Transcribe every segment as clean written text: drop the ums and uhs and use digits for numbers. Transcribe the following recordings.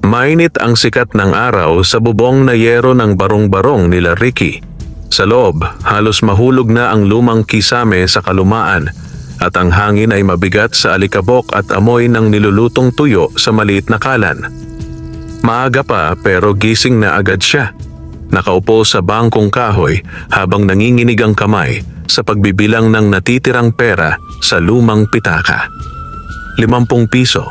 Mainit ang sikat ng araw sa bubong na yero ng barong-barong nila Ricky. Sa loob, halos mahulog na ang lumang kisame sa kalumaan at ang hangin ay mabigat sa alikabok at amoy ng nilulutong tuyo sa maliit na kalan. Maaga pa pero gising na agad siya. Nakaupo sa bangkong kahoy habang nanginginig ang kamay sa pagbibilang ng natitirang pera sa lumang pitaka. 50 piso.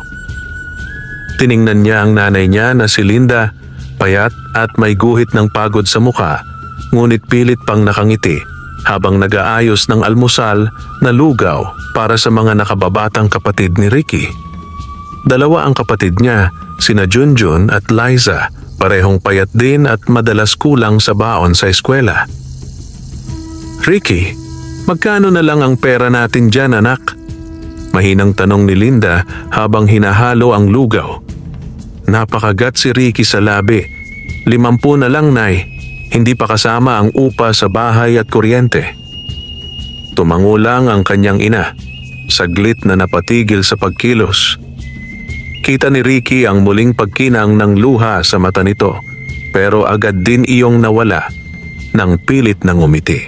Tiningnan niya ang nanay niya na si Linda, payat at may guhit ng pagod sa muka, ngunit pilit pang nakangiti habang nag-aayos ng almusal na lugaw para sa mga nakababatang kapatid ni Ricky. Dalawa ang kapatid niya, sina Junjun at Liza, parehong payat din at madalas kulang sa baon sa eskwela. "Ricky, magkano na lang ang pera natin dyan, anak?" Mahinang tanong ni Linda habang hinahalo ang lugaw. Napakagat si Ricky sa labi. 50 na lang, Nay. Hindi pa kasama ang upa sa bahay at kuryente. Tumango lang ang kanyang ina. Saglit na napatigil sa pagkilos. Kita ni Ricky ang muling pagkinang ng luha sa mata nito, pero agad din iyong nawala nang pilit na ngumiti.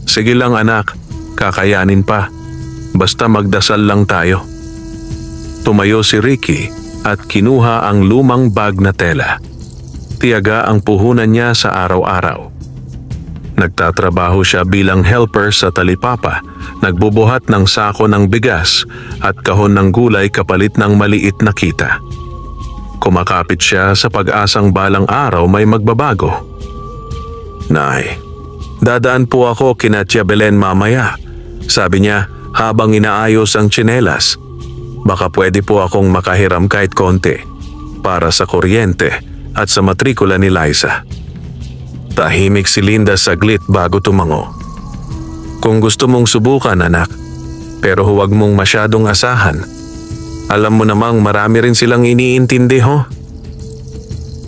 "Sige lang anak, kakayanin pa. Basta magdasal lang tayo." Tumayo si Ricky at kinuha ang lumang bag na tela. Tiyaga ang puhunan niya sa araw-araw. Nagtatrabaho siya bilang helper sa talipapa, nagbubuhat ng sako ng bigas at kahon ng gulay kapalit ng maliit na kita. Kumakapit siya sa pag-asang balang araw may magbabago. "Nay, dadaan po ako kina Tia Belen mamaya," sabi niya habang inaayos ang tsinelas. "Baka pwede po akong makahiram kahit konti para sa kuryente at sa matrikula ni Liza." Tahimik si Linda saglit bago tumango. "Kung gusto mong subukan anak, pero huwag mong masyadong asahan. Alam mo namang marami rin silang iniintindi ho."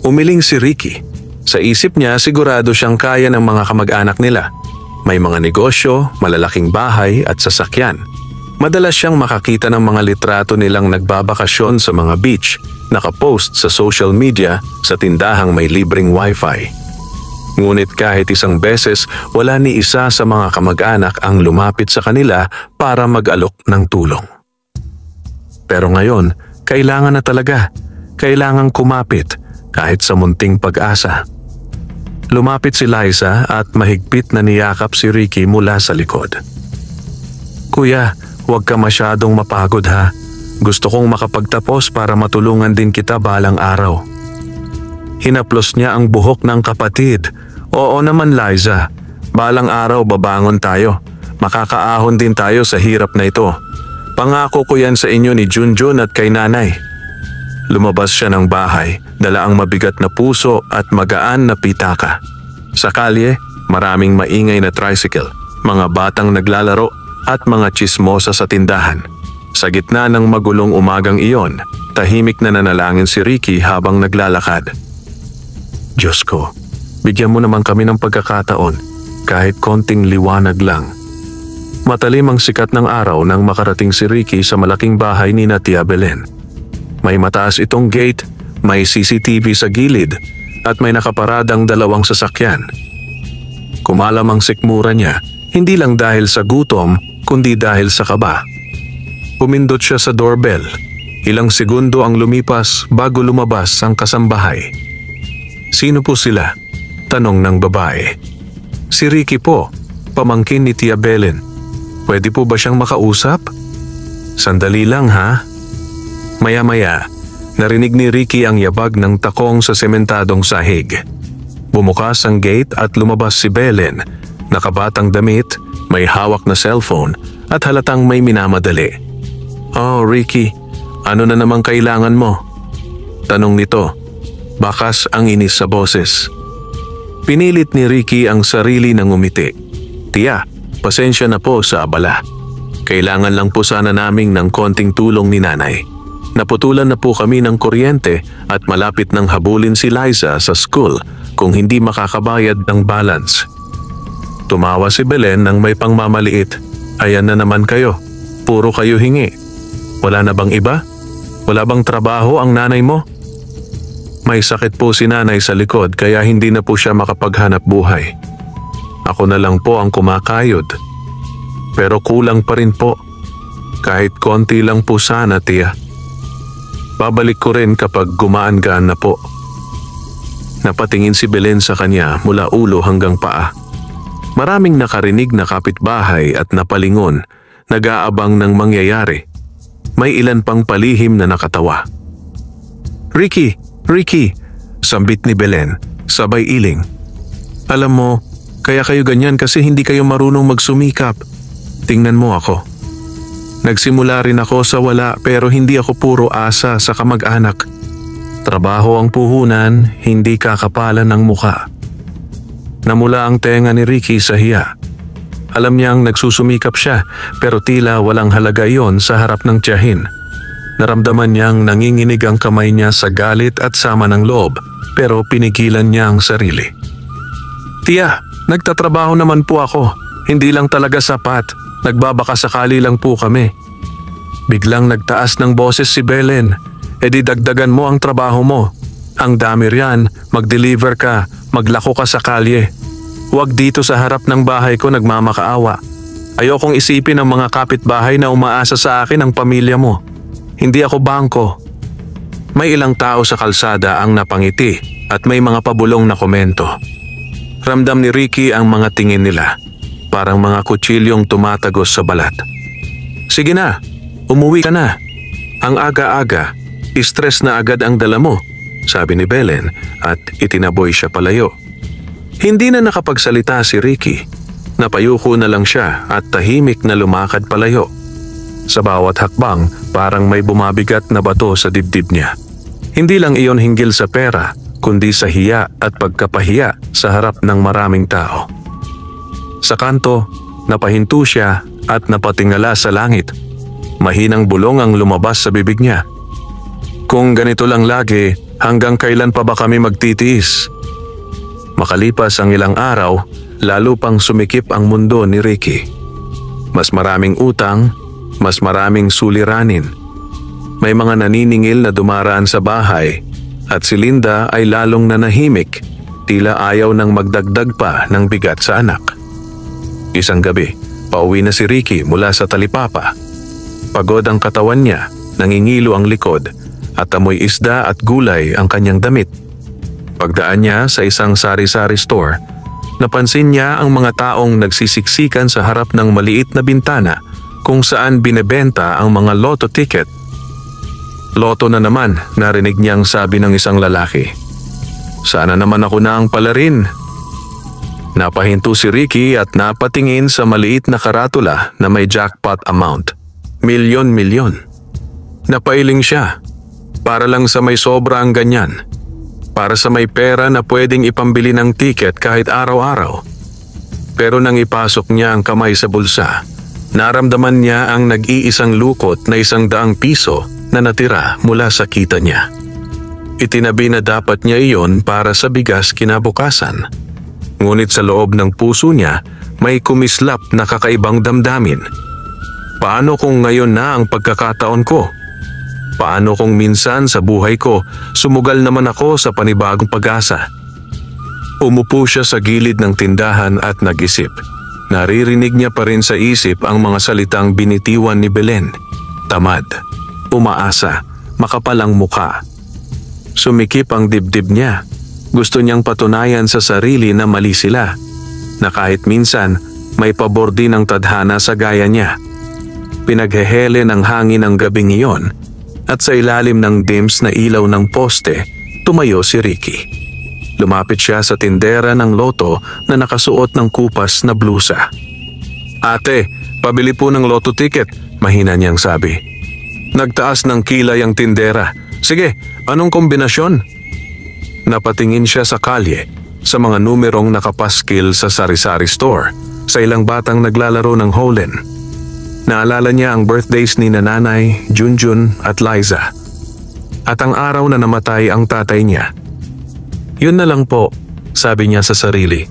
Umiling si Ricky. Sa isip niya sigurado siyang kaya ng mga kamag-anak nila. May mga negosyo, malalaking bahay at sasakyan. Madalas siyang makakita ng mga litrato nilang nagbabakasyon sa mga beach, nakapost sa social media sa tindahang may libreng wifi. Ngunit kahit isang beses, wala ni isa sa mga kamag-anak ang lumapit sa kanila para mag-alok ng tulong. Pero ngayon, kailangan na talaga. Kailangang kumapit kahit sa munting pag-asa. Lumapit si Liza at mahigpit na niyakap si Ricky mula sa likod. "Kuya, huwag ka masyadong mapagod ha. Gusto kong makapagtapos para matulungan din kita balang araw." Hinaplos niya ang buhok ng kapatid. "Oo naman Liza, balang araw babangon tayo. Makakaahon din tayo sa hirap na ito. Pangako ko yan sa inyo ni Junjun at kay nanay." Lumabas siya ng bahay, dala ang mabigat na puso at magaan na pitaka. Sa kalye, maraming maingay na tricycle, mga batang naglalaro at mga tsismosa sa tindahan. Sa gitna ng magulong umagang iyon, tahimik na nanalangin si Ricky habang naglalakad. "Diyos ko, bigyan mo naman kami ng pagkakataon, kahit konting liwanag lang." Matalim ang sikat ng araw nang makarating si Ricky sa malaking bahay ni Tia Belen. May mataas itong gate, may CCTV sa gilid at may nakaparadang 2 sasakyan. Kumalam ang sikmura niya, hindi lang dahil sa gutom, kundi dahil sa kaba. Pumindot siya sa doorbell. Ilang segundo ang lumipas bago lumabas ang kasambahay. "Sino po sila?" tanong ng babae. "Si Ricky po, pamangkin ni Tia Belen. Pwede po ba siyang makausap?" "Sandali lang ha." Maya-maya, narinig ni Ricky ang yabag ng takong sa sementadong sahig. Bumukas ang gate at lumabas si Belen, nakabatang damit, may hawak na cellphone at halatang may minamadali. "Oh, Ricky, ano na namang kailangan mo?" tanong nito. Bakas ang inis sa boses. Pinilit ni Ricky ang sarili na ngumiti. "Tia, pasensya na po sa abala. Kailangan lang po sana naming ng konting tulong ni nanay. Naputulan na po kami ng kuryente at malapit nang habulin si Liza sa school kung hindi makakabayad ng balance." Tumawa si Belen nang may pangmamaliit. "Ayan na naman kayo. Puro kayo hingi. Wala na bang iba? Wala bang trabaho ang nanay mo?" May sakit po si nanay sa likod kaya hindi na po siya makapaghanap buhay. Ako na lang po ang kumakayod. Pero kulang pa rin po. Kahit konti lang po sana, tiya. Babalik ko rin kapag gumaan-gaan na po. Napatingin si Belen sa kanya mula ulo hanggang paa. Maraming nakarinig na kapitbahay at napalingon, nag-aabang ng mangyayari. May ilan pang palihim na nakatawa. Ricky! Ricky! Sambit ni Belen, sabay iling. Alam mo, kaya kayo ganyan kasi hindi kayo marunong magsumikap. Tingnan mo ako. Nagsimula rin ako sa wala pero hindi ako puro asa sa kamag-anak. Trabaho ang puhunan, hindi kakapalan ng muka. Namula ang tenga ni Ricky sa hiya. Alam niyang nagsusumikap siya pero tila walang halaga iyon sa harap ng tiyahin. Naramdaman niyang nanginginig ang kamay niya sa galit at sama ng loob pero pinigilan niya ang sarili. Tiya, nagtatrabaho naman po ako. Hindi lang talaga sapat. Nagbabaka sakali lang po kami. Biglang nagtaas ng boses si Belen. E di dagdagan mo ang trabaho mo. Ang dami riyan, mag-deliver ka, maglako ka sa kalye. Huwag dito sa harap ng bahay ko nagmamakaawa. Ayokong isipin ng mga kapitbahay na umaasa sa akin ang pamilya mo. Hindi ako bangko. May ilang tao sa kalsada ang napangiti at may mga pabulong na komento. Ramdam ni Ricky ang mga tingin nila. Parang mga kutsilyong tumatagos sa balat. Sige na, umuwi ka na. Ang aga-aga, stress na agad ang dala mo, sabi ni Belen at itinaboy siya palayo. Hindi na nakapagsalita si Ricky. Napayuko na lang siya at tahimik na lumakad palayo. Sa bawat hakbang, parang may bumabigat na bato sa dibdib niya. Hindi lang iyon hinggil sa pera, kundi sa hiya at pagkapahiya sa harap ng maraming tao. Sa kanto, napahinto siya at napatingala sa langit. Mahinang bulong ang lumabas sa bibig niya. Kung ganito lang lagi, hanggang kailan pa ba kami magtitiis? Makalipas ang ilang araw, lalo pang sumikip ang mundo ni Ricky. Mas maraming utang, mas maraming suliranin. May mga naniningil na dumaraan sa bahay at si Linda ay lalong nanahimik, tila ayaw nang magdagdag pa ng bigat sa anak. Isang gabi, pauwi na si Ricky mula sa talipapa. Pagod ang katawan niya, nangingilo ang likod at amoy isda at gulay ang kanyang damit. Pagdaan niya sa isang sari-sari store, napansin niya ang mga taong nagsisiksikan sa harap ng maliit na bintana kung saan binebenta ang mga lotto ticket. Loto na naman, narinig niyang sabi ng isang lalaki. Sana naman ako na ang palarin. Napahinto si Ricky at napatingin sa maliit na karatula na may jackpot amount. Milyon-milyon. Napailing siya. Para lang sa may sobra ang ganyan. Para sa may pera na pwedeng ipambili ng ticket kahit araw-araw. Pero nang ipasok niya ang kamay sa bulsa, naramdaman niya ang nag-iisang lukot na 100 piso na natira mula sa kita niya. Itinabi na dapat niya iyon para sa bigas kinabukasan. Ngunit sa loob ng puso niya, may kumislap na kakaibang damdamin. Paano kung ngayon na ang pagkakataon ko? Paano kung minsan sa buhay ko, sumugal naman ako sa panibagong pag-asa? Umupo siya sa gilid ng tindahan at nag-isip. Naririnig niya pa rin sa isip ang mga salitang binitiwan ni Belen. Tamad, umaasa, makapalang muka. Sumikip ang dibdib niya. Gusto niyang patunayan sa sarili na mali sila. Na kahit minsan, may pabor din ang tadhana sa gaya niya. Pinaghehele ng hangin ang gabing iyon at sa ilalim ng dims na ilaw ng poste, tumayo si Ricky. Lumapit siya sa tindera ng loto na nakasuot ng kupas na blusa. Ate, pabili po ng loto ticket, mahina niyang sabi. Nagtaas ng kilay ang tindera. Sige, anong kombinasyon? Napatingin siya sa kalye, sa mga numerong nakapaskil sa sari-sari store, sa ilang batang naglalaro ng holen. Naalala niya ang birthdays ni Nanay, Junjun at Liza. At ang araw na namatay ang tatay niya. Yun na lang po, sabi niya sa sarili.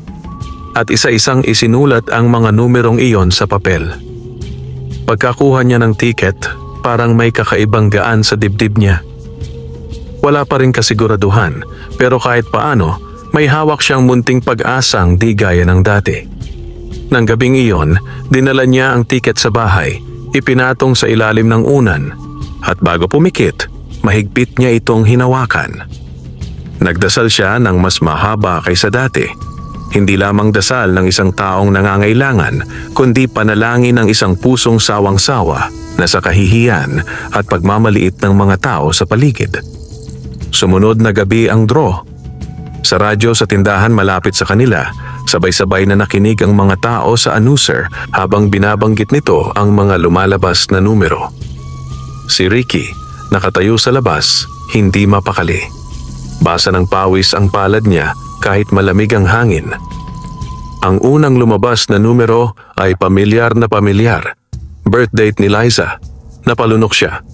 At isa-isang isinulat ang mga numerong iyon sa papel. Pagkakuha niya ng ticket, parang may kakaibang gaan sa dibdib niya. Wala pa rin kasiguraduhan, pero kahit paano, may hawak siyang munting pag-asang di gaya ng dati. Nang gabing iyon, dinala niya ang tiket sa bahay, ipinatong sa ilalim ng unan, at bago pumikit, mahigpit niya itong hinawakan. Nagdasal siya ng mas mahaba kaysa dati. Hindi lamang dasal ng isang taong nangangailangan, kundi panalangin ng isang pusong sawang-sawa na sa kahihiyan at pagmamaliit ng mga tao sa paligid. Sumunod na gabi ang draw. Sa radyo sa tindahan malapit sa kanila, sabay-sabay na nakinig ang mga tao sa announcer habang binabanggit nito ang mga lumalabas na numero. Si Ricky, nakatayo sa labas, hindi mapakali. Basa ng pawis ang palad niya kahit malamig ang hangin. Ang unang lumabas na numero ay pamilyar na pamilyar. Birthdate ni Liza. Napalunok siya.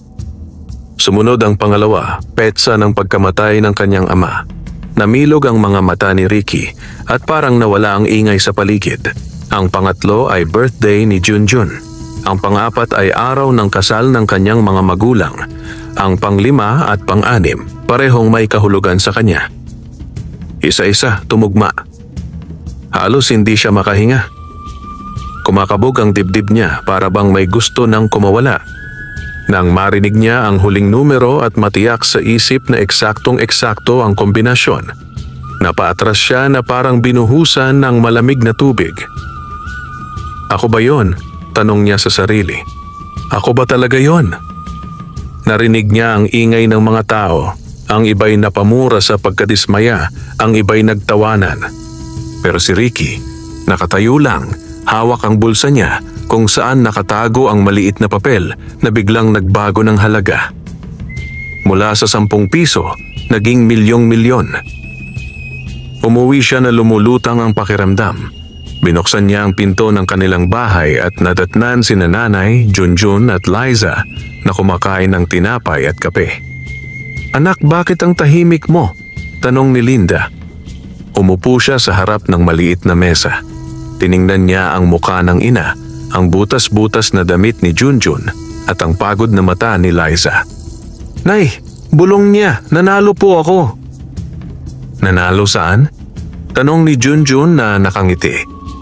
Sumunod ang pangalawa, petsa ng pagkamatay ng kanyang ama. Namilog ang mga mata ni Ricky at parang nawala ang ingay sa paligid. Ang pangatlo ay birthday ni Junjun. Ang pangapat ay araw ng kasal ng kanyang mga magulang. Ang panglima at pang-anim, parehong may kahulugan sa kanya. Isa-isa, tumugma. Halos hindi siya makahinga. Kumakabog ang dibdib niya para bang may gusto ng kumawala. Nang marinig niya ang huling numero at matiyak sa isip na eksaktong-eksakto ang kombinasyon, napaatras siya na parang binuhusan ng malamig na tubig. Ako ba yon? Tanong niya sa sarili. Ako ba talaga yon? Narinig niya ang ingay ng mga tao. Ang iba'y napamura sa pagkadismaya, ang iba'y nagtawanan. Pero si Ricky, nakatayo lang, hawak ang bulsa niya kung saan nakatago ang maliit na papel na biglang nagbago ng halaga. Mula sa 10 piso, naging milyong-milyon. Umuwi siya na lumulutang ang pakiramdam. Binuksan niya ang pinto ng kanilang bahay at nadatnan sina Nanay, Junjun at Liza na kumakain ng tinapay at kape. Anak, bakit ang tahimik mo? Tanong ni Linda. Umupo siya sa harap ng maliit na mesa. Tiningnan niya ang muka ng ina, ang butas-butas na damit ni Junjun at ang pagod na mata ni Liza. Nay, bulong niya, nanalo po ako. Nanalo saan? Tanong ni Junjun na nakangiti.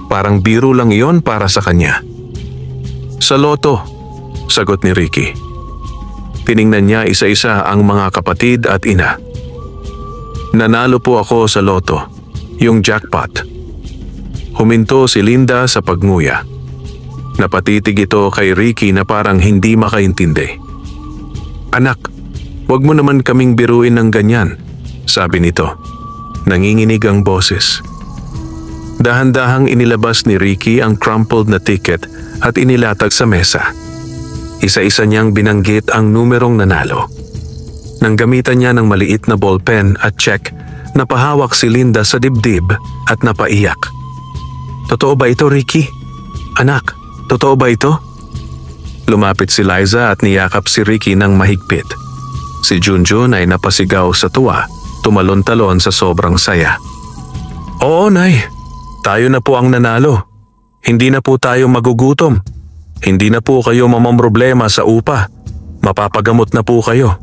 Parang biro lang iyon para sa kanya. Sa loto, sagot ni Ricky. Tiningnan niya isa-isa ang mga kapatid at ina. Nanalo po ako sa loto, yung jackpot. Huminto si Linda sa pagnguya. Napatitig ito kay Ricky na parang hindi makaintindi. Anak, wag mo naman kaming biruin ng ganyan, sabi nito. Nanginginig ang boses. Dahan-dahang inilabas ni Ricky ang crumpled na ticket at inilatag sa mesa. Isa-isa niyang binanggit ang numerong nanalo. Nang gamitan niya ng maliit na ballpen at check, napahawak si Linda sa dibdib at napaiyak. Totoo ba ito, Ricky? Anak, totoo ba ito? Lumapit si Liza at niyakap si Ricky ng mahigpit. Si Junjun ay napasigaw sa tuwa, tumalon-talon sa sobrang saya. Oo, Nay. Tayo na po ang nanalo. Hindi na po tayo magugutom. Hindi na po kayo mamamroblema sa upa. Mapapagamot na po kayo.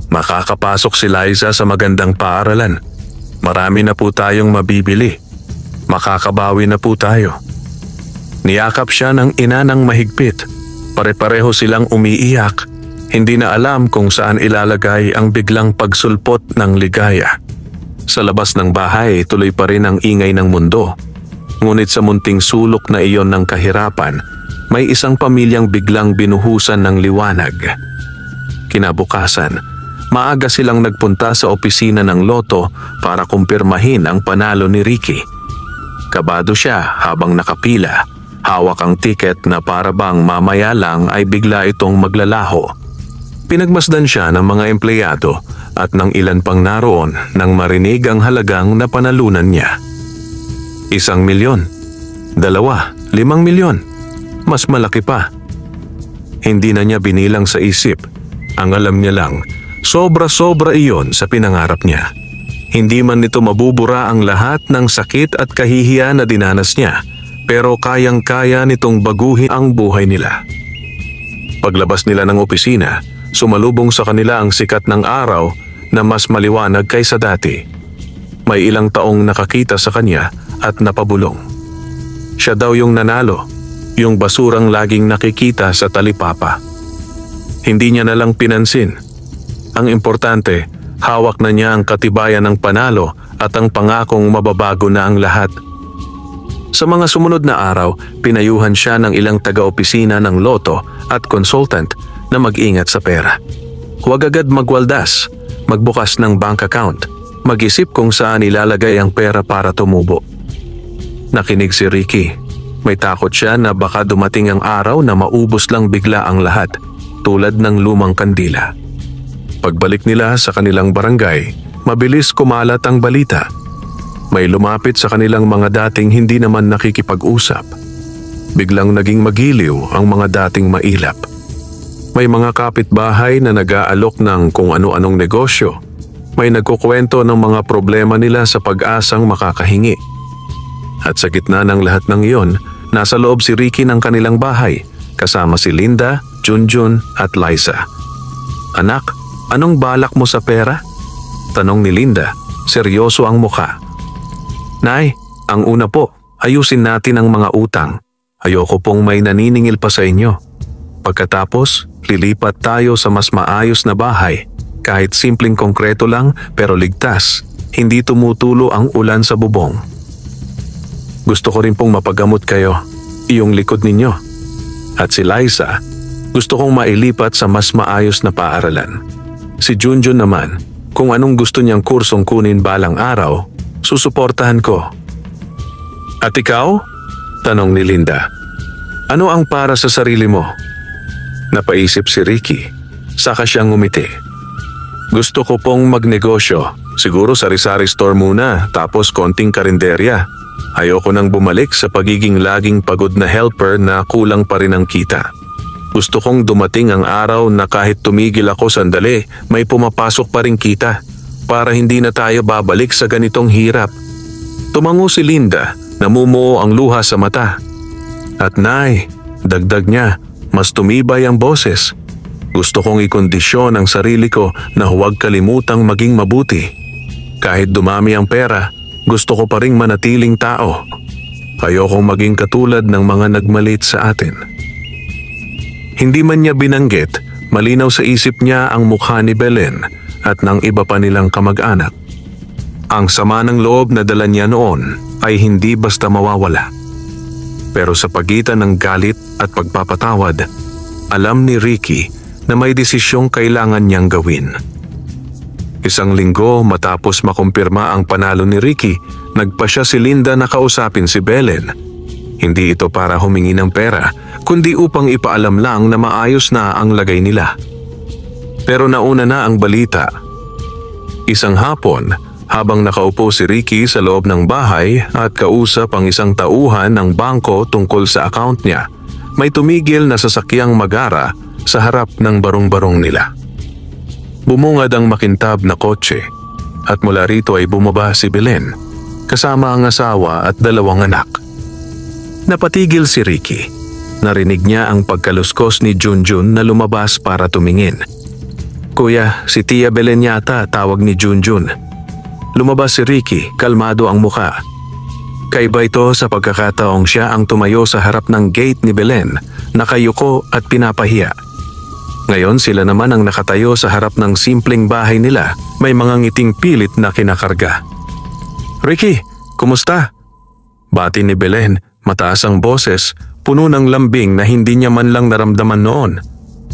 Makakapasok si Liza sa magandang paaralan. Marami na po tayong mabibili. Makakabawi na po tayo. Niyakap siya ng ina ng mahigpit. Pare-pareho silang umiiyak. Hindi na alam kung saan ilalagay ang biglang pagsulpot ng ligaya. Sa labas ng bahay, tuloy pa rin ang ingay ng mundo. Ngunit sa munting sulok na iyon ng kahirapan, may isang pamilyang biglang binuhusan ng liwanag. Kinabukasan, maaga silang nagpunta sa opisina ng loto para kumpirmahin ang panalo ni Ricky. Kabado siya habang nakapila, hawak ang tiket na para bang mamaya lang ay bigla itong maglalaho. Pinagmasdan siya ng mga empleyado at ng ilan pang naroon nang marinig ang halagang na panalunan niya. 1 milyon, 2, 5 milyon, mas malaki pa. Hindi na niya binilang sa isip. Ang alam niya lang, sobra-sobra iyon sa pinangarap niya. Hindi man nito mabubura ang lahat ng sakit at kahihiyan na dinanas niya, pero kayang-kaya nitong baguhin ang buhay nila. Paglabas nila ng opisina, sumalubong sa kanila ang sikat ng araw na mas maliwanag kaysa dati. May ilang taong nakakita sa kanya at napabulong. Siya daw yung nanalo, yung basurang laging nakikita sa talipapa. Hindi niya nalang pinansin. Ang importante, hawak na niya ang katibayan ng panalo at ang pangakong mababago na ang lahat. Sa mga sumunod na araw, pinayuhan siya ng ilang taga-opisina ng loto at consultant na mag-ingat sa pera. Huwag agad magwaldas, magbukas ng bank account, mag-isip kung saan ilalagay ang pera para tumubo. Nakinig si Ricky. May takot siya na baka dumating ang araw na maubos lang bigla ang lahat, tulad ng lumang kandila. Pagbalik nila sa kanilang barangay, mabilis kumalat ang balita. May lumapit sa kanilang mga dating hindi naman nakikipag-usap. Biglang naging magiliw ang mga dating mailap. May mga kapitbahay na nag-aalok ng kung ano-anong negosyo. May nagkukwento ng mga problema nila sa pag-asang makakahingi. At sa gitna ng lahat ng iyon, nasa loob si Ricky ng kanilang bahay, kasama si Linda, Junjun at Liza. "Anak, anong balak mo sa pera?" tanong ni Linda, seryoso ang mukha. "Nay, ang una po, ayusin natin ang mga utang. Ayoko pong may naniningil pa sa inyo. Pagkatapos, lilipat tayo sa mas maayos na bahay. Kahit simpleng konkreto lang pero ligtas, hindi tumutulo ang ulan sa bubong. Gusto ko rin pong mapagamot kayo, iyong likod ninyo. At si Liza, gusto kong mailipat sa mas maayos na paaralan. Si Junjun naman, kung anong gusto niyang kursong kunin balang araw, susuportahan ko." "At ikaw?" tanong ni Linda. "Ano ang para sa sarili mo?" Napaisip si Ricky, saka siyang ngumiti. "Gusto ko pong magnegosyo, siguro sari-sari store muna tapos konting karinderya. Ayoko nang bumalik sa pagiging laging pagod na helper na kulang pa rin ang kita. Gusto kong dumating ang araw na kahit tumigil ako sandali, may pumapasok pa rin kita para hindi na tayo babalik sa ganitong hirap." Tumango si Linda, namumuo ang luha sa mata. "At Nay," dagdag niya, mas tumibay ang boses, "gusto kong ikondisyon ang sarili ko na huwag kalimutang maging mabuti. Kahit dumami ang pera, gusto ko pa ring manatiling tao. Ayokong maging katulad ng mga nagmalit sa atin." Hindi man niya binanggit, malinaw sa isip niya ang mukha ni Belen at ng iba pa nilang kamag-anak. Ang sama ng loob na dala niya noon ay hindi basta mawawala. Pero sa pagitan ng galit at pagpapatawad, alam ni Ricky na may desisyong kailangan niyang gawin. Isang linggo matapos makumpirma ang panalo ni Ricky, nagpasya si Linda na kausapin si Belen. Hindi ito para humingi ng pera, kundi upang ipaalam lang na maayos na ang lagay nila. Pero nauna na ang balita. Isang hapon, habang nakaupo si Ricky sa loob ng bahay at kausap ang isang tauhan ng bangko tungkol sa account niya, may tumigil na sasakyang magara sa harap ng barong-barong nila. Bumungad ang makintab na kotse at mula rito ay bumaba si Belen, kasama ang asawa at 2 anak. Napatigil si Ricky. Narinig niya ang pagkaluskos ni Junjun na lumabas para tumingin. "Kuya, si Tia Belen yata," tawag ni Junjun. Lumabas si Ricky, kalmado ang muka. Kaiba ito sa pagkakataong siya ang tumayo sa harap ng gate ni Belen, nakayuko at pinapahiya. Ngayon sila naman ang nakatayo sa harap ng simpleng bahay nila, may mga ngiting pilit na kinakarga. "Ricky, kumusta?" Bati ni Belen, mataas ang boses, puno ng lambing na hindi niya man lang naramdaman noon.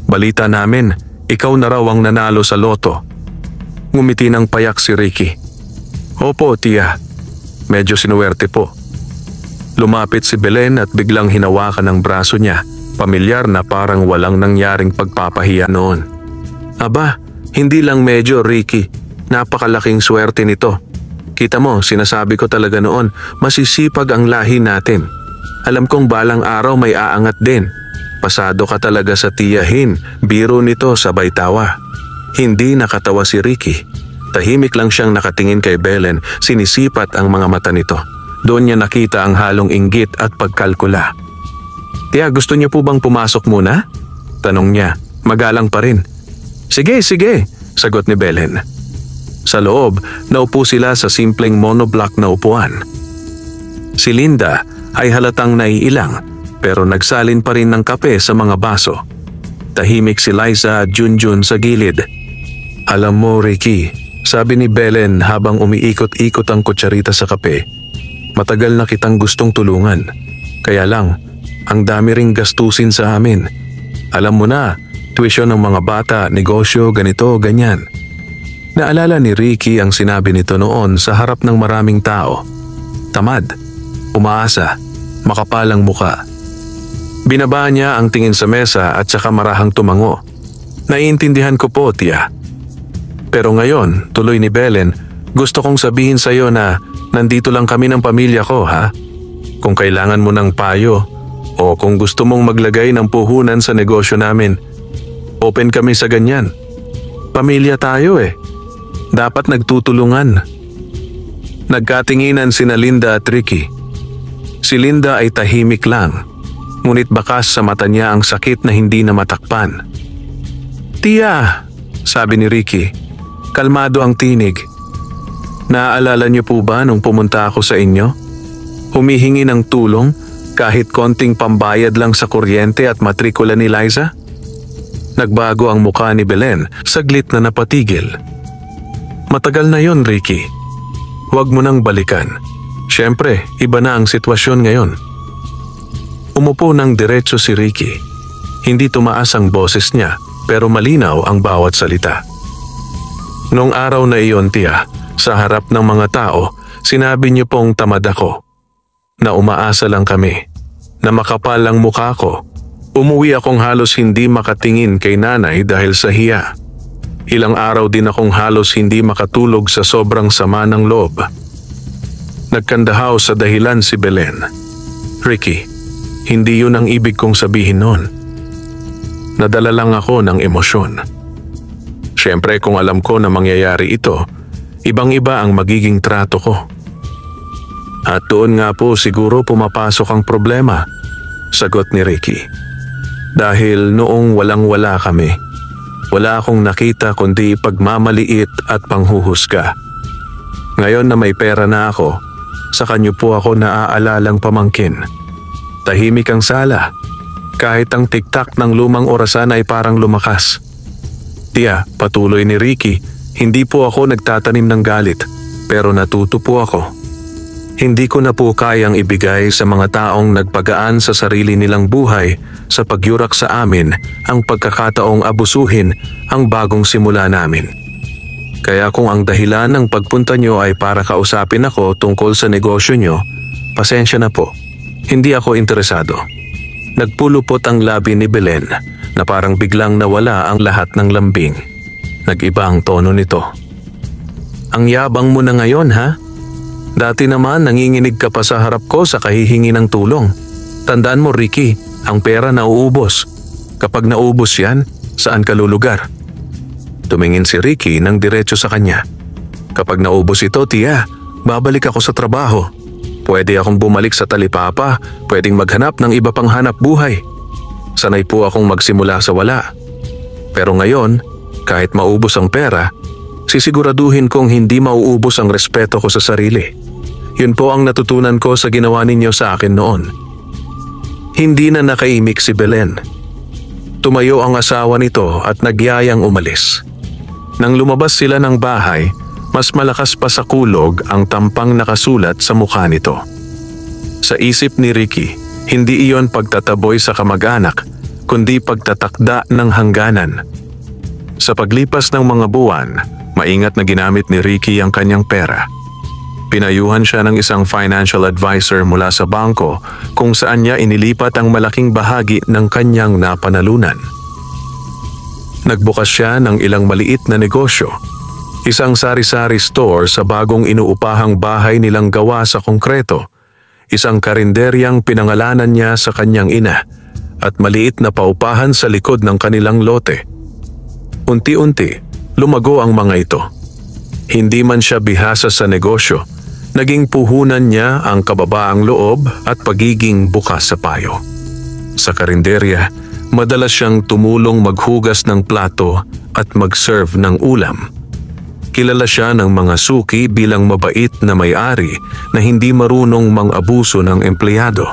"Balita namin, ikaw na raw ang nanalo sa loto." Ngumiti ng payak si Ricky. "Opo, tiya. Medyo sinuwerte po." Lumapit si Belen at biglang hinawakan ng braso niya, pamilyar na parang walang nangyaring pagpapahiya noon. "Aba, hindi lang medyo, Ricky. Napakalaking swerte nito. Kita mo, sinasabi ko talaga noon, masisipag ang lahi natin. Alam kong balang araw may aangat din. Pasado ka talaga sa tiyahin, biro nito sabay tawa." Hindi nakatawa si Ricky. Tahimik lang siyang nakatingin kay Belen, sinisipat ang mga mata nito. Doon niya nakita ang halong inggit at pagkalkula. "Tiya, gusto niyo po bang pumasok muna?" tanong niya, magalang pa rin. Sige, sagot ni Belen. Sa loob, naupo sila sa simpleng monoblock na upuan. Si Linda ay halatang naiilang pero nagsalin pa rin ng kape sa mga baso. Tahimik si Liza at Junjun sa gilid. "Alam mo, Ricky," sabi ni Belen habang umiikot-ikot ang kutsarita sa kape, "matagal na kitang gustong tulungan. Kaya lang, ang dami ring gastusin sa amin. Alam mo na, tuition ng mga bata, negosyo, ganito, ganyan." Naalala ni Ricky ang sinabi nito noon sa harap ng maraming tao. Tamad, umaasa, makapalang muka. Binaba niya ang tingin sa mesa at saka marahang tumango. "Naiintindihan ko po, tiya. Pero ngayon," tuloy ni Belen, "gusto kong sabihin sa iyo na nandito lang kami ng pamilya ko, ha? Kung kailangan mo ng payo o kung gusto mong maglagay ng puhunan sa negosyo namin, open kami sa ganyan. Pamilya tayo eh. Dapat nagtutulungan." Nagkatinginan sina Linda at Ricky. Si Linda ay tahimik lang, ngunit bakas sa mata niya ang sakit na hindi na matakpan. "Tiya," sabi ni Ricky, kalmado ang tinig. "Naaalala niyo po ba nung pumunta ako sa inyo? Humihingi ng tulong kahit konting pambayad lang sa kuryente at matrikula ni Liza?" Nagbago ang mukha ni Belen, saglit na napatigil. "Matagal na yon, Ricky. Huwag mo nang balikan. Siyempre, iba na ang sitwasyon ngayon." Umupo ng diretso si Ricky. Hindi tumaas ang boses niya pero malinaw ang bawat salita. "Nung araw na iyon, tiya, sa harap ng mga tao, sinabi niyo pong tamad ako. Na umaasa lang kami. Na makapal ang mukha ko. Umuwi akong halos hindi makatingin kay nanay dahil sa hiya. Ilang araw din akong halos hindi makatulog sa sobrang sama ng loob." Nagkandahaw sa dahilan si Belen. "Ricky, hindi yun ang ibig kong sabihin noon. Nadala lang ako ng emosyon. Siyempre kung alam ko na mangyayari ito, ibang-iba ang magiging trato ko. At doon nga po siguro pumapasok ang problema," sagot ni Ricky. "Dahil noong walang-wala kami, wala akong nakita kundi pagmamaliit at panghuhusga. Ngayon na may pera na ako, sa kanyo po ako naaalalang pamangkin. Tahimik ang sala. Kahit ang tiktak ng lumang orasan ay parang lumakas." "Tiya," patuloy ni Ricky, "hindi po ako nagtatanim ng galit, pero natuto po ako. Hindi ko na po kayang ibigay sa mga taong nagpagaan sa sarili nilang buhay sa pagyurak sa amin ang pagkakataong abusuhin ang bagong simula namin. Kaya kung ang dahilan ng pagpunta nyo ay para kausapin ako tungkol sa negosyo nyo, pasensya na po. Hindi ako interesado." Nagpulupot ang labi ni Belen na parang biglang nawala ang lahat ng lambing. Nag-iba ang tono nito. "Ang yabang mo na ngayon, ha? Dati naman nanginginig ka pa sa harap ko sa kahihingi ng tulong. Tandaan mo, Ricky, ang pera nauubos. Kapag naubos yan, saan ka lulugar?" Tumingin si Ricky ng diretso sa kanya. "Kapag naubos ito, tiya, babalik ako sa trabaho. Pwede akong bumalik sa talipapa, pwedeng maghanap ng iba pang hanap buhay. Sanay po akong magsimula sa wala. Pero ngayon, kahit maubos ang pera, sisiguraduhin kong hindi mauubos ang respeto ko sa sarili. Yun po ang natutunan ko sa ginawa ninyo sa akin noon." Hindi na nakaimik si Belen. Tumayo ang asawa nito at nagyayang umalis. Nang lumabas sila ng bahay, mas malakas pa sa kulog ang tampang nakasulat sa mukha nito. Sa isip ni Ricky, hindi iyon pagtataboy sa kamag-anak, kundi pagtatakda ng hangganan. Sa paglipas ng mga buwan, maingat na ginamit ni Ricky ang kanyang pera. Pinayuhan siya ng isang financial advisor mula sa bangko kung saan niya inilipat ang malaking bahagi ng kanyang napanalunan. Nagbukas siya ng ilang maliit na negosyo. Isang sari-sari store sa bagong inuupahang bahay nilang gawa sa konkreto, isang karinderyang pinangalanan niya sa kanyang ina, at maliit na paupahan sa likod ng kanilang lote. Unti-unti, lumago ang mga ito. Hindi man siya bihasa sa negosyo, naging puhunan niya ang kababaang loob at pagiging bukas sa payo. Sa karinderya, madalas siyang tumulong maghugas ng plato at mag-serve ng ulam. Kilala siya ng mga suki bilang mabait na may-ari na hindi marunong mang-abuso ng empleyado.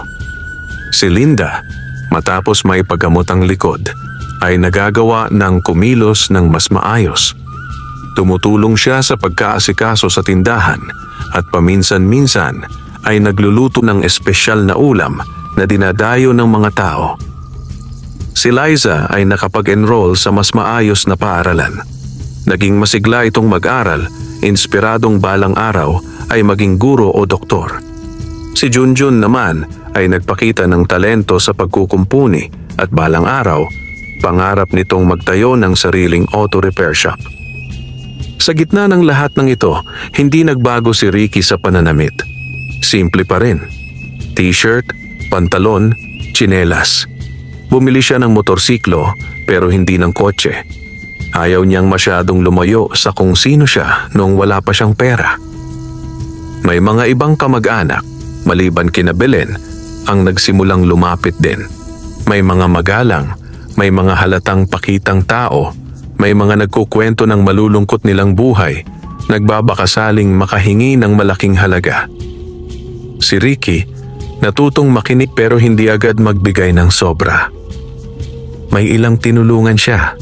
Si Linda, matapos maipagamot ang likod, ay nagagawa ng kumilos ng mas maayos. Tumutulong siya sa pagkaasikaso sa tindahan at paminsan-minsan ay nagluluto ng espesyal na ulam na dinadayo ng mga tao. Si Liza ay nakapag-enroll sa mas maayos na paaralan. Naging masigla itong mag-aral, inspiradong balang araw ay maging guro o doktor. Si Junjun naman ay nagpakita ng talento sa pagkukumpuni at balang araw, pangarap nitong magtayo ng sariling auto repair shop. Sa gitna ng lahat ng ito, hindi nagbago si Ricky sa pananamit. Simple pa rin. T-shirt, pantalon, tsinelas. Bumili siya ng motorsiklo pero hindi ng kotse. Ayaw niyang masyadong lumayo sa kung sino siya noong wala pa siyang pera. May mga ibang kamag-anak, maliban kina Belen, ang nagsimulang lumapit din. May mga magalang, may mga halatang pakitang tao, may mga nagkukwento ng malulungkot nilang buhay, nagbabakasaling makahingi ng malaking halaga. Si Ricky, natutong makinig pero hindi agad magbigay ng sobra. May ilang tinulungan siya.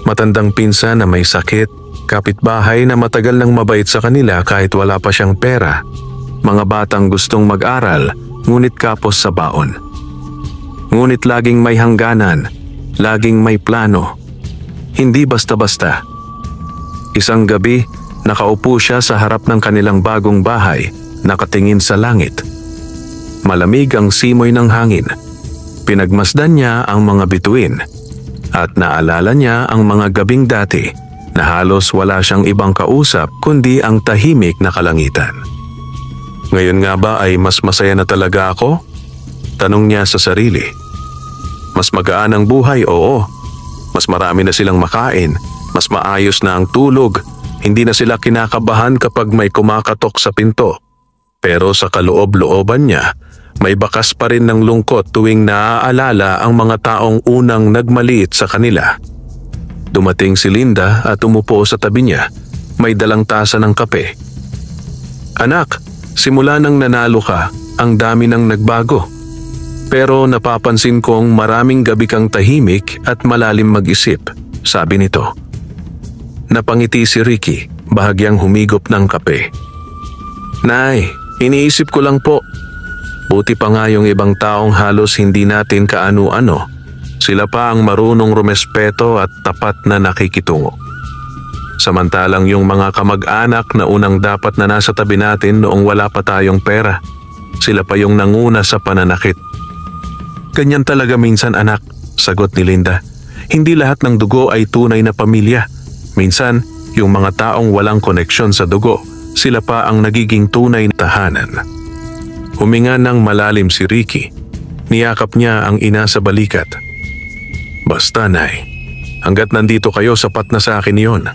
Matandang pinsan na may sakit, kapitbahay na matagal nang mabait sa kanila kahit wala pa siyang pera, mga batang gustong mag-aral ngunit kapos sa baon. Ngunit laging may hangganan, laging may plano. Hindi basta-basta. Isang gabi, nakaupo siya sa harap ng kanilang bagong bahay, nakatingin sa langit. Malamig ang simoy ng hangin. Pinagmasdan niya ang mga bituin at naalala niya ang mga gabing dati na halos wala siyang ibang kausap kundi ang tahimik na kalangitan. Ngayon nga ba ay mas masaya na talaga ako? Tanong niya sa sarili. Mas magaan ang buhay, oo. Mas marami na silang makain, mas maayos na ang tulog, hindi na sila kinakabahan kapag may kumakatok sa pinto. Pero sa kaloob-looban niya, may bakas pa rin ng lungkot tuwing naaalala ang mga taong unang nagmaliit sa kanila. Dumating si Linda at umupo sa tabi niya, may dalang tasa ng kape. Anak, simula nang nanalo ka, ang dami nang nagbago. Pero napapansin kong maraming gabi kang tahimik at malalim mag-isip, sabi nito. Napangiti si Ricky, bahagyang humigop ng kape. Nay, iniisip ko lang po. Buti pa nga yung ibang taong halos hindi natin kaano-ano. Sila pa ang marunong rumespeto at tapat na nakikitungo. Samantalang yung mga kamag-anak na unang dapat na nasa tabi natin noong wala pa tayong pera, sila pa yung nanguna sa pananakit. Ganyan talaga minsan anak, sagot ni Linda. Hindi lahat ng dugo ay tunay na pamilya. Minsan, yung mga taong walang koneksyon sa dugo, sila pa ang nagiging tunay na tahanan. Huminga ng malalim si Ricky. Niyakap niya ang ina sa balikat. Basta, Nay. Hanggat nandito kayo, sapat na sa akin yon.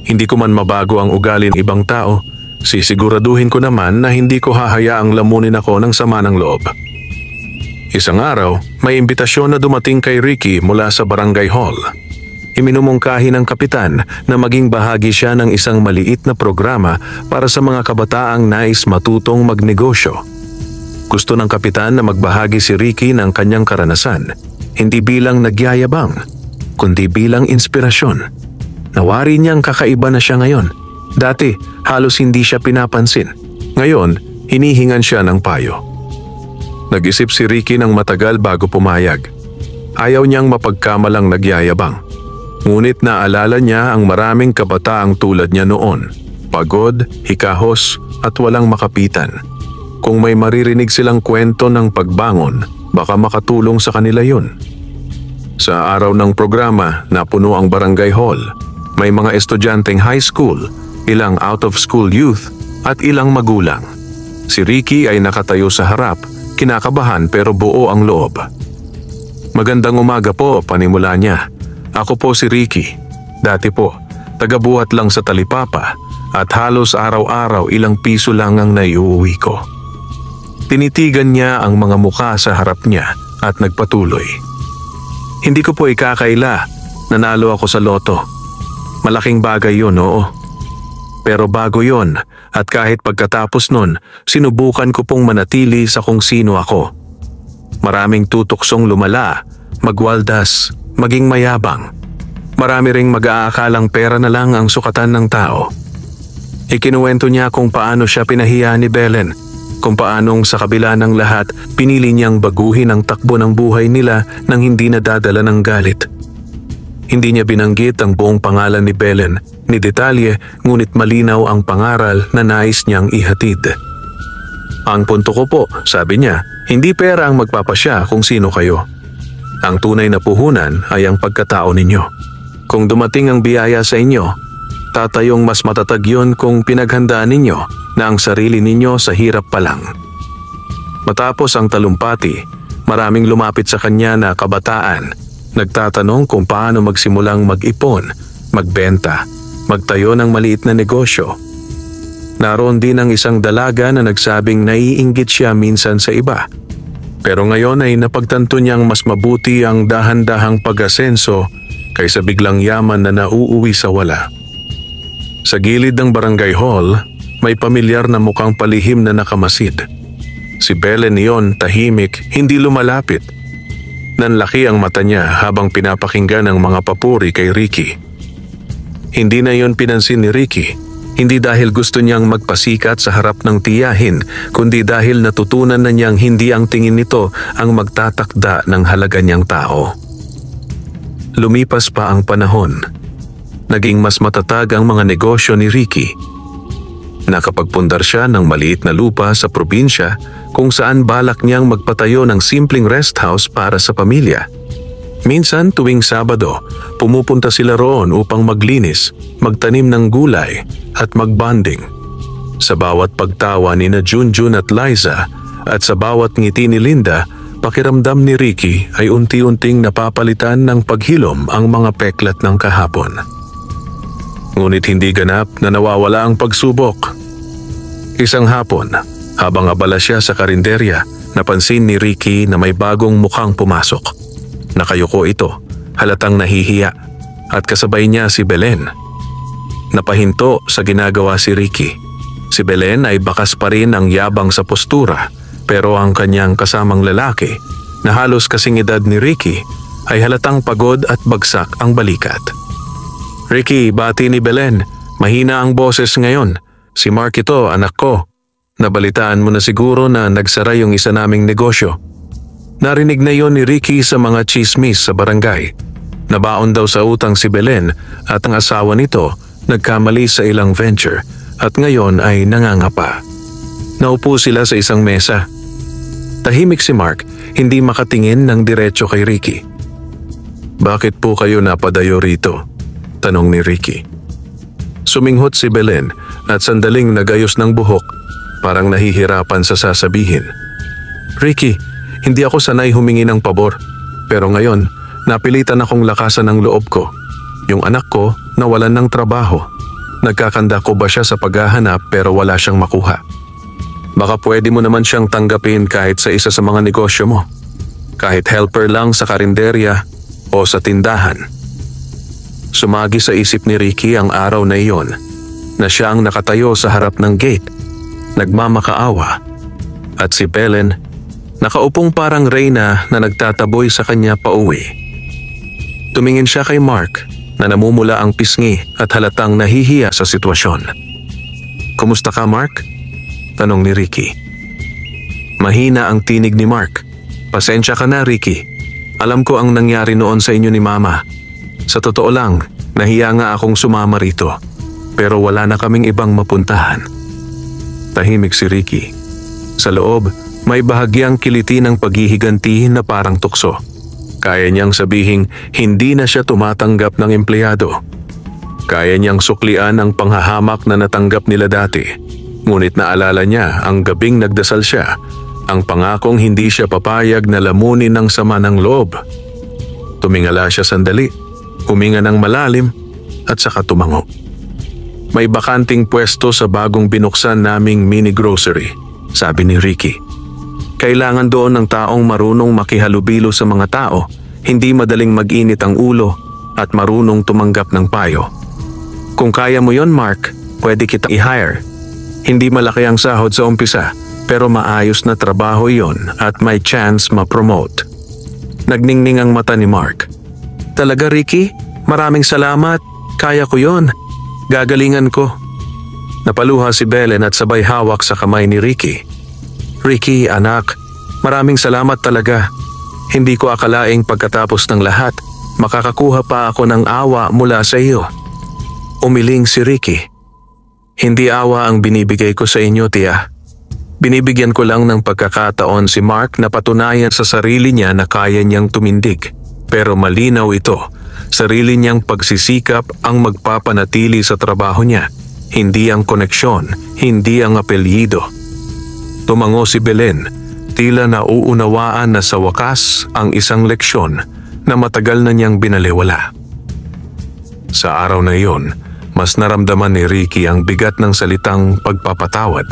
Hindi ko man mabago ang ugali ng ibang tao, sisiguraduhin ko naman na hindi ko hahayaang lamunin ako ng sama ng loob. Isang araw, may imbitasyon na dumating kay Ricky mula sa barangay hall. Iminumungkahi ng kapitan na maging bahagi siya ng isang maliit na programa para sa mga kabataang nais matutong magnegosyo. Gusto ng kapitan na magbahagi si Ricky ng kanyang karanasan, hindi bilang nagyayabang, kundi bilang inspirasyon. Nawari niyang kakaiba na siya ngayon. Dati, halos hindi siya pinapansin. Ngayon, hinihingan siya ng payo. Nag-isip si Ricky ng matagal bago pumayag. Ayaw niyang mapagkamalang nagyayabang. Ngunit naalala niya ang maraming kabataang tulad niya noon. Pagod, hikahos at walang makapitan. Kung may maririnig silang kwento ng pagbangon, baka makatulong sa kanila yun. Sa araw ng programa, napuno ang barangay hall. May mga estudyanteng high school, ilang out-of-school youth, at ilang magulang. Si Ricky ay nakatayo sa harap, kinakabahan pero buo ang loob. Magandang umaga po, panimula niya. Ako po si Ricky. Dati po, tagabuhat lang sa Talipapa at halos araw-araw ilang piso lang ang naiuwi ko. Tinitigan niya ang mga mukha sa harap niya at nagpatuloy. Hindi ko po ikakaila, nanalo ako sa loto. Malaking bagay yun, oo. Pero bago yon, at kahit pagkatapos nun, sinubukan ko pong manatili sa kung sino ako. Maraming tutuksong lumala, magwaldas, maging mayabang. Marami ring mag-aakalang pera na lang ang sukatan ng tao. Ikinuwento niya kung paano siya pinahiya ni Belen, kung paanong sa kabila ng lahat pinili niyang baguhin ang takbo ng buhay nila nang hindi nadadala ng galit. Hindi niya binanggit ang buong pangalan ni Belen, ni detalye, ngunit malinaw ang pangaral na nais niyang ihatid. Ang punto ko po, sabi niya, hindi pera ang magpapasya kung sino kayo. Ang tunay na puhunan ay ang pagkatao ninyo. Kung dumating ang biyaya sa inyo, tatayong mas matatag yun kung pinaghandaan ninyo na ang sarili ninyo sa hirap pa lang. Matapos ang talumpati, maraming lumapit sa kanya na kabataan. Nagtatanong kung paano magsimulang mag-ipon, magbenta, magtayo ng maliit na negosyo. Naroon din ang isang dalaga na nagsabing naiinggit siya minsan sa iba. Pero ngayon ay napagtanto niyang mas mabuti ang dahan-dahang pag-asenso kaysa biglang yaman na nauuwi sa wala. Sa gilid ng barangay hall, may pamilyar na mukhang palihim na nakamasid. Si Belen iyon, tahimik, hindi lumalapit. Nanlaki ang mata niya habang pinapakinggan ang mga papuri kay Ricky. Hindi na yon pinansin ni Ricky, hindi dahil gusto niyang magpasikat sa harap ng tiyahin, kundi dahil natutunan na niyang hindi ang tingin nito ang magtatakda ng halaga niyang tao. Lumipas pa ang panahon. Naging mas matatag ang mga negosyo ni Ricky. Nakapagpundar siya ng maliit na lupa sa probinsya kung saan balak niyang magpatayo ng simpleng rest house para sa pamilya. Minsan tuwing Sabado, pumupunta sila roon upang maglinis, magtanim ng gulay at magbanding. Sa bawat pagtawa ni na Junjun at Liza at sa bawat ngiti ni Linda, pakiramdam ni Ricky ay unti-unting napapalitan ng paghilom ang mga peklat ng kahapon. Ngunit hindi ganap na nawawala ang pagsubok. Isang hapon, habang abala siya sa karinderya, napansin ni Ricky na may bagong mukhang pumasok. Nakayuko ito, halatang nahihiya, at kasabay niya si Belen. Napahinto sa ginagawa si Ricky. Si Belen ay bakas pa rin ang yabang sa postura, pero ang kanyang kasamang lalaki, na halos kasing edad ni Ricky, ay halatang pagod at bagsak ang balikat. Ricky, bati ni Belen, mahina ang boses ngayon. Si Mark ito, anak ko. Nabalitaan mo na siguro na nagsara yung isa naming negosyo. Narinig na yon ni Ricky sa mga chismis sa barangay. Nabaon daw sa utang si Belen at ang asawa nito nagkamali sa ilang venture at ngayon ay nangangapa. Naupo sila sa isang mesa. Tahimik si Mark, hindi makatingin ng diretso kay Ricky. Bakit po kayo napadayo rito? Tanong ni Ricky. Suminghot si Belen at sandaling nagayos ng buhok, parang nahihirapan sa sasabihin. Ricky, hindi ako sanay humingi ng pabor, pero ngayon napilitan akong lakasan ang loob ko. Yung anak ko nawalan ng trabaho. Nagkakanda ko ba siya sa paghahanap pero wala siyang makuha. Baka pwede mo naman siyang tanggapin kahit sa isa sa mga negosyo mo. Kahit helper lang sa karinderya o sa tindahan. Sumagi sa isip ni Ricky ang araw na iyon na siya ang nakatayo sa harap ng gate, nagmamakaawa, at si Belen nakaupong parang reyna na nagtataboy sa kanya pauwi. Tumingin siya kay Mark na namumula ang pisngi at halatang nahihiya sa sitwasyon. Kumusta ka, Mark? Tanong ni Ricky. Mahina ang tinig ni Mark. Pasensya ka na, Ricky. Alam ko ang nangyari noon sa inyo ni Mama. Sa totoo lang, nahiya nga akong sumama rito. Pero wala na kaming ibang mapuntahan. Tahimik si Ricky. Sa loob, may bahagyang kiliti ng paghihiganti na parang tukso. Kaya niyang sabihing hindi na siya tumatanggap ng empleyado. Kaya niyang suklian ang panghahamak na natanggap nila dati. Ngunit naalala niya ang gabing nagdasal siya, ang pangakong hindi siya papayag na lamunin ng sama ng loob. Tumingala siya sandali. Huminga ng malalim at saka tumango. May bakanting pwesto sa bagong binuksan naming mini grocery, sabi ni Ricky. Kailangan doon ng taong marunong makihalubilo sa mga tao, hindi madaling mag-init ang ulo at marunong tumanggap ng payo. Kung kaya mo yon, Mark, pwede kita i-hire. Hindi malaki ang sahod sa umpisa, pero maayos na trabaho iyon at may chance ma-promote. Nagningning ang mata ni Mark. Talaga, Ricky? Maraming salamat. Kaya ko yon. Gagalingan ko. Napaluha si Belen at sabay hawak sa kamay ni Ricky. Ricky, anak, maraming salamat talaga. Hindi ko akalaing pagkatapos ng lahat, makakakuha pa ako ng awa mula sa iyo. Umiling si Ricky. Hindi awa ang binibigay ko sa inyo, tiya. Binibigyan ko lang ng pagkakataon si Mark na patunayan sa sarili niya na kaya niyang tumindig. Pero malinaw ito, sarili niyang pagsisikap ang magpapanatili sa trabaho niya. Hindi ang koneksyon, hindi ang apelyido. Tumango si Belen, tila nauunawaan na sa wakas ang isang leksyon na matagal na niyang binaliwala. Sa araw na iyon, mas naramdaman ni Ricky ang bigat ng salitang pagpapatawad.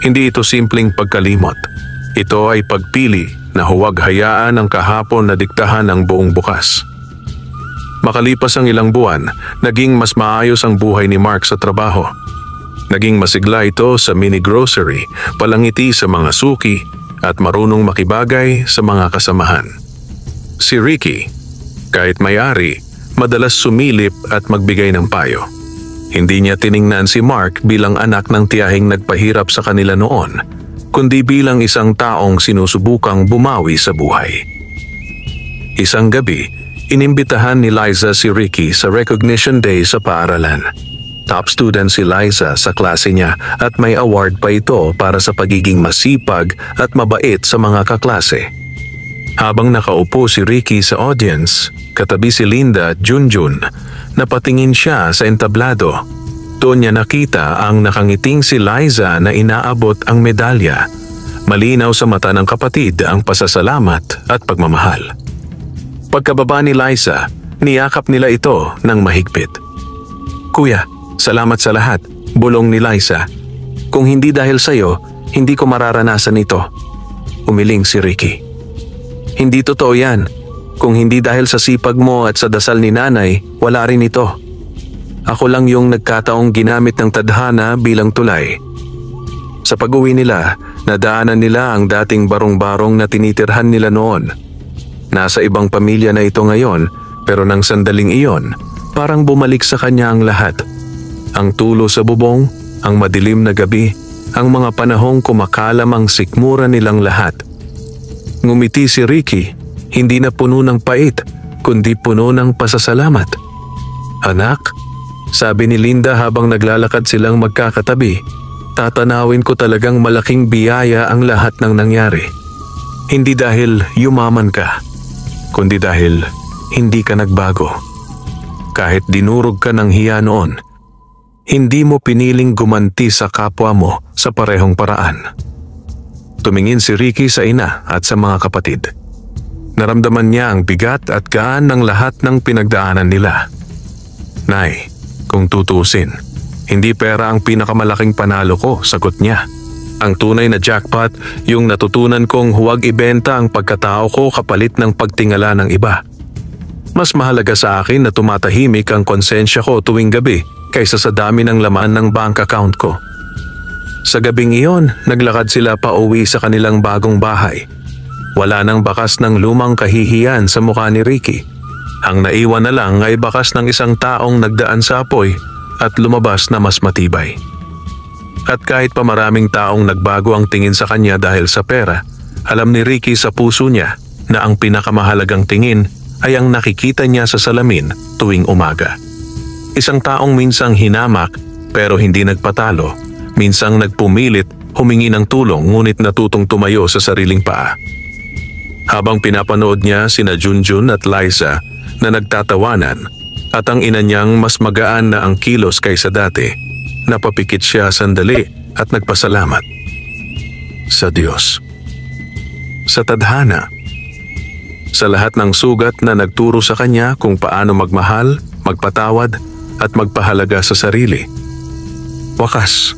Hindi ito simpleng pagkalimot. Ito ay pagpili na huwag hayaan ang kahapon na diktahan ang buong bukas. Makalipas ang ilang buwan, naging mas maayos ang buhay ni Mark sa trabaho. Naging masigla ito sa mini grocery, palangiti sa mga suki at marunong makibagay sa mga kasamahan. Si Ricky, kahit may-ari, madalas sumilip at magbigay ng payo. Hindi niya tiningnan si Mark bilang anak ng tiyahing nagpahirap sa kanila noon, kundi bilang isang taong sinusubukang bumawi sa buhay. Isang gabi, inimbitahan ni Liza si Ricky sa recognition day sa paaralan. Top student si Liza sa klase niya at may award pa ito para sa pagiging masipag at mabait sa mga kaklase. Habang nakaupo si Ricky sa audience, katabi si Linda at Junjun, napatingin siya sa entablado. Doon niya nakita ang nakangiting si Liza na inaabot ang medalya. Malinaw sa mata ng kapatid ang pasasalamat at pagmamahal. Pagkababa ni Liza, niyakap nila ito ng mahigpit. Kuya, salamat sa lahat, bulong ni Liza. Kung hindi dahil sa'yo, hindi ko mararanasan ito. Umiling si Ricky. Hindi totoo yan. Kung hindi dahil sa sipag mo at sa dasal ni nanay, wala rin ito. Ako lang yung nagkataong ginamit ng tadhana bilang tulay. Sa pag-uwi nila, nadaanan nila ang dating barong-barong na tinitirhan nila noon. Nasa ibang pamilya na ito ngayon, pero nang sandaling iyon, parang bumalik sa kanya ang lahat. Ang tulo sa bubong, ang madilim na gabi, ang mga panahong kumakalam ang sikmura nilang lahat. Ngumiti si Ricky, hindi na puno ng pait, kundi puno ng pasasalamat. Anak, sabi ni Linda habang naglalakad silang magkakatabi, tatanawin ko talagang malaking biyaya ang lahat ng nangyari. Hindi dahil yumaman ka, kundi dahil hindi ka nagbago. Kahit dinurog ka ng hiya noon, hindi mo piniling gumanti sa kapwa mo sa parehong paraan. Tumingin si Ricky sa ina at sa mga kapatid. Naramdaman niya ang bigat at gaan ng lahat ng pinagdaanan nila. Nay, kung tutusin, hindi pera ang pinakamalaking panalo ko, sagot niya. Ang tunay na jackpot, yung natutunan kong huwag ibenta ang pagkatao ko kapalit ng pagtingala ng iba. Mas mahalaga sa akin na tumatahimik ang konsensya ko tuwing gabi kaysa sa dami ng laman ng bank account ko. Sa gabing iyon, naglakad sila pa uwi sa kanilang bagong bahay. Wala nang bakas ng lumang kahihiyan sa mukha ni Ricky. Ang naiwan na lang ay bakas ng isang taong nagdaan sa apoy at lumabas na mas matibay. At kahit pa maraming taong nagbago ang tingin sa kanya dahil sa pera, alam ni Ricky sa puso niya na ang pinakamahalagang tingin ay ang nakikita niya sa salamin tuwing umaga. Isang taong minsang hinamak pero hindi nagpatalo. Minsang nagpumilit, humingi ng tulong ngunit natutong tumayo sa sariling paa. Habang pinapanood niya sina Junjun at Liza na nagtatawanan at ang ina niyang mas magaan na ang kilos kaysa dati, napapikit siya sandali at nagpasalamat. Sa Diyos. Sa tadhana. Sa lahat ng sugat na nagturo sa kanya kung paano magmahal, magpatawad at magpahalaga sa sarili. Wakas.